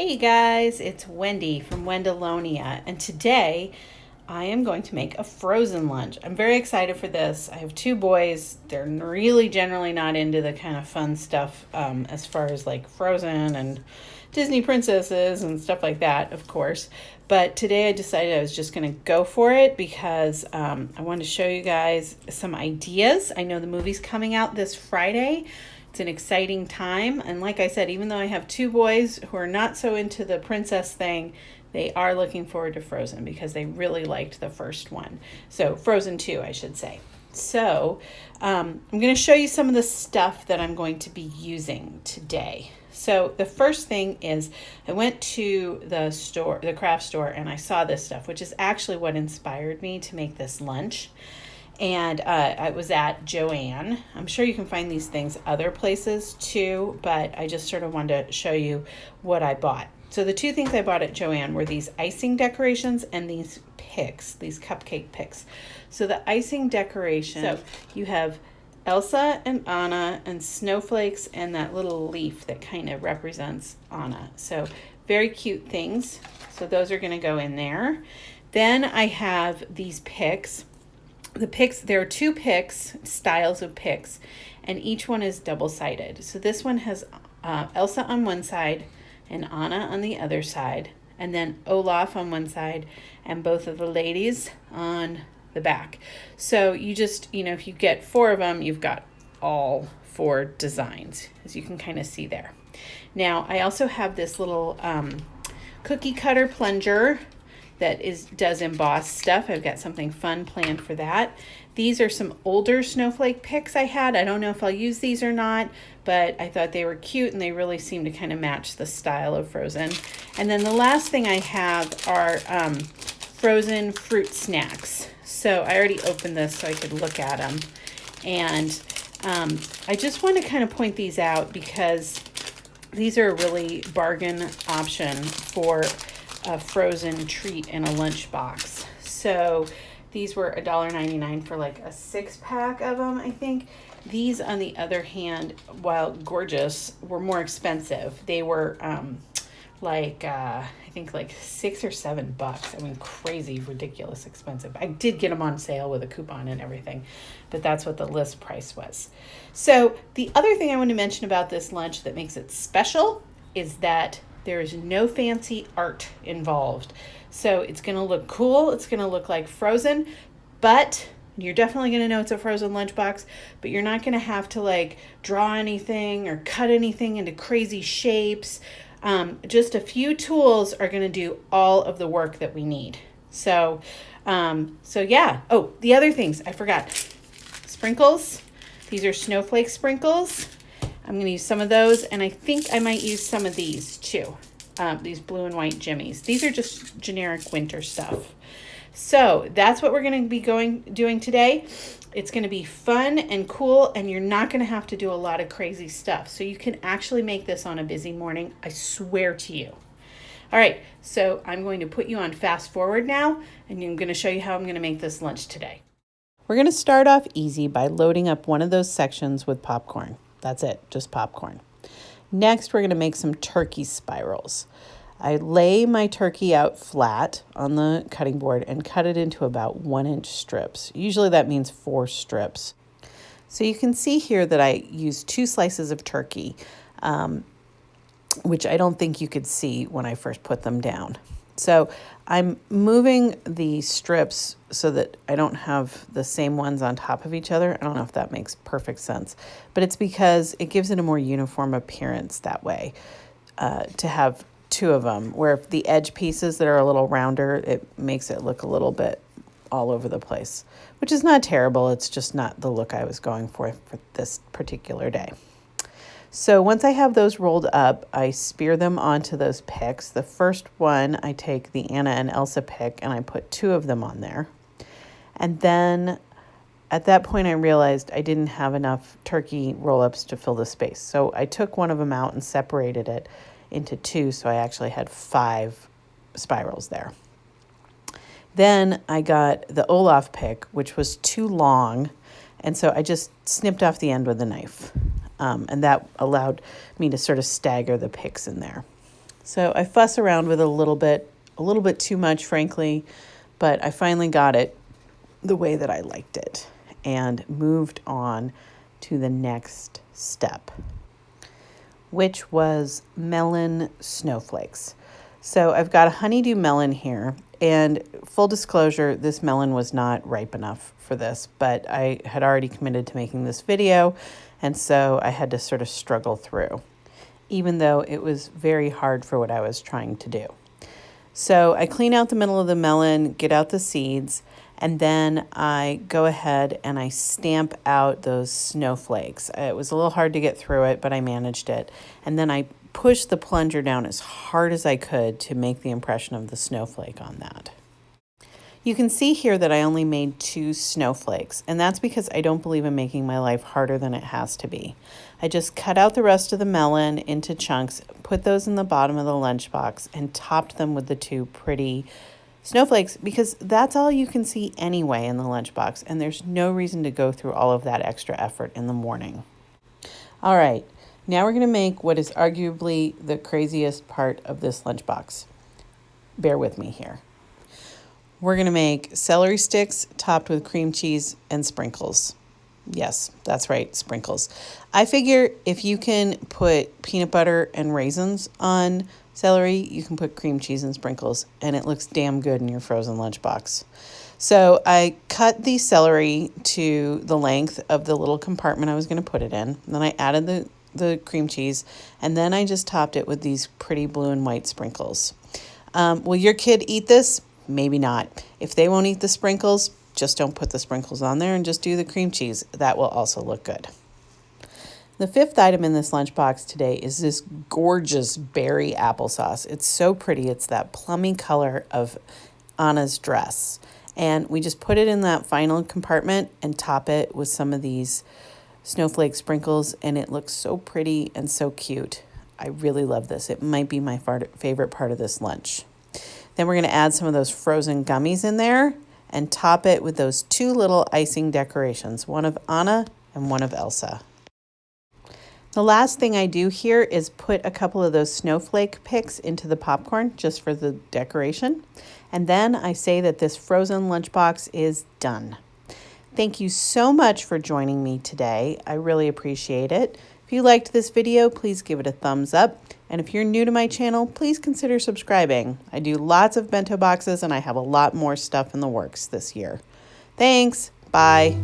Hey guys, it's Wendy from Wendelonia, and today I am going to make a frozen lunch. I'm very excited for this. I have two boys. They're really generally not into the kind of fun stuff as far as like Frozen and Disney princesses and stuff like that, of course. But today I decided I was just going to go for it because I wanted to show you guys some ideas. I know the movie's coming out this Friday. It's an exciting time. And like I said, even though I have two boys who are not so into the princess thing, they are looking forward to Frozen because they really liked the first one. So Frozen 2, I should say. So I'm going to show you some of the stuff that I'm going to be using today. So the first thing is I went to the store, the craft store, and I saw this stuff, which is actually what inspired me to make this lunch. And I was at Joann. I'm sure you can find these things other places too, but I just sort of wanted to show you what I bought. So the two things I bought at Joann were these icing decorations and these picks, these cupcake picks. So the icing decoration, so you have Elsa and Anna and snowflakes and that little leaf that kind of represents Anna. So very cute things. So those are going to go in there. Then I have these picks. The picks, there are two picks, styles of picks, and each one is double-sided. So this one has Elsa on one side and Anna on the other side, and then Olaf on one side and both of the ladies on the back. So you just, if you get four of them, you've got all four designs, as you can kind of see there. Now, I also have this little cookie cutter plunger that does emboss stuff. I've got something fun planned for that. These are some older snowflake picks I had. I don't know if I'll use these or not, but I thought they were cute and they really seem to kind of match the style of Frozen. And then the last thing I have are frozen fruit snacks. So I already opened this so I could look at them. And I just want to kind of point these out because these are a really bargain option for a frozen treat in a lunchbox. So these were $1.99 for like a 6-pack of them, I think. These, on the other hand, while gorgeous, were more expensive. They were I think like $6 or $7. I mean, crazy, ridiculous expensive. I did get them on sale with a coupon and everything, but that's what the list price was. So the other thing I want to mention about this lunch that makes it special is that there is no fancy art involved. So it's going to look cool. It's going to look like Frozen, but you're definitely going to know it's a Frozen lunchbox, but you're not going to have to like draw anything or cut anything into crazy shapes. Just a few tools are going to do all of the work that we need. So yeah. Oh, the other things I forgot. Sprinkles. These are snowflake sprinkles. I'm going to use some of those, and I think I might use some of these too, these blue and white jimmies. These are just generic winter stuff. So that's what we're going to be doing today. It's going to be fun and cool, and you're not going to have to do a lot of crazy stuff. So you can actually make this on a busy morning, I swear to you. All right, so I'm going to put you on fast forward now, and I'm going to show you how I'm going to make this lunch today. We're going to start off easy by loading up one of those sections with popcorn. That's it, just popcorn. Next, we're going to make some turkey spirals. I lay my turkey out flat on the cutting board and cut it into about 1-inch strips. Usually that means 4 strips. So you can see here that I used 2 slices of turkey, which I don't think you could see when I first put them down. So I'm moving the strips so that I don't have the same ones on top of each other. I don't know if that makes perfect sense, but it's because it gives it a more uniform appearance that way, to have 2 of them, where if the edge pieces that are a little rounder, it makes it look a little bit all over the place, which is not terrible. It's just not the look I was going for this particular day. So once I have those rolled up, I spear them onto those picks. The first one, I take the Anna and Elsa pick and I put 2 of them on there. And then at that point, I realized I didn't have enough turkey roll-ups to fill the space. So I took one of them out and separated it into 2, so I actually had 5 spirals there. Then I got the Olaf pick, which was too long, and so I just snipped off the end with a knife. And that allowed me to sort of stagger the picks in there. So I fuss around with it a little bit too much, frankly, but I finally got it the way that I liked it and moved on to the next step, which was melon snowflakes. So I've got a honeydew melon here, and full disclosure, this melon was not ripe enough for this, but I had already committed to making this video, and so I had to sort of struggle through, even though it was very hard for what I was trying to do. So I clean out the middle of the melon, get out the seeds, and then I go ahead and I stamp out those snowflakes. It was a little hard to get through it, but I managed it. And then I pushed the plunger down as hard as I could to make the impression of the snowflake on that. You can see here that I only made 2 snowflakes, and that's because I don't believe in making my life harder than it has to be. I just cut out the rest of the melon into chunks, put those in the bottom of the lunchbox, and topped them with the 2 pretty snowflakes because that's all you can see anyway in the lunchbox, and there's no reason to go through all of that extra effort in the morning. All right, now we're going to make what is arguably the craziest part of this lunchbox. Bear with me here. We're going to make celery sticks topped with cream cheese and sprinkles. Yes, that's right, sprinkles. I figure if you can put peanut butter and raisins on celery, you can put cream cheese and sprinkles, and it looks damn good in your frozen lunchbox. So I cut the celery to the length of the little compartment I was going to put it in. And then I added the cream cheese, and then I just topped it with these pretty blue and white sprinkles. Will your kid eat this? Maybe not. If they won't eat the sprinkles, just don't put the sprinkles on there and just do the cream cheese. That will also look good. The 5th item in this lunchbox today is this gorgeous berry applesauce. It's so pretty. It's that plummy color of Anna's dress. And we just put it in that final compartment and top it with some of these snowflake sprinkles, and it looks so pretty and so cute. I really love this. It might be my favorite part of this lunch. Then we're going to add some of those frozen gummies in there and top it with those 2 little icing decorations, one of Anna and one of Elsa. The last thing I do here is put a couple of those snowflake picks into the popcorn just for the decoration. And then I say that this frozen lunchbox is done. Thank you so much for joining me today. I really appreciate it. If you liked this video, please give it a thumbs up. And if you're new to my channel, please consider subscribing. I do lots of bento boxes, and I have a lot more stuff in the works this year. Thanks. Bye.